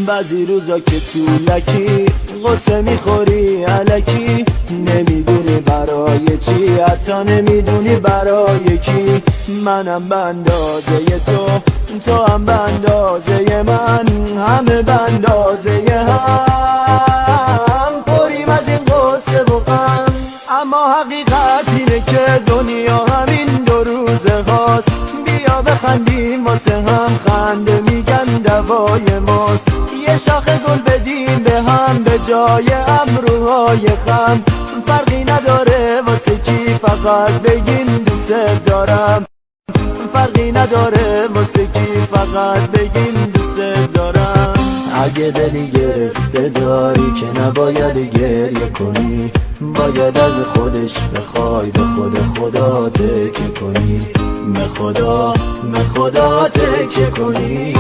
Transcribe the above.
بعضی روزا که طولکی غصه میخوری علکی، نمیدونی برای چی، حتی نمیدونی برای کی. منم به اندازه تو هم به اندازه من، همه به اندازه هم پریم از این غصه و غم. اما حقیقت اینه که دنیا همین دو روزه هاست، بیا بخندیم واسه هم، خنده میگن دوای ماست. یه شاخه گل بدیم به هم به جای ابروهای خم، فرقی نداره واسه کی، فقط بگین دوست دارم. فرقی نداره واسه کی، فقط بگین دوست دارم. اگه دلی گرفته داری که نباید گریه کنی، باید از خودش بخوای، به خدا تکیه کنی، به خدا تکیه کنی.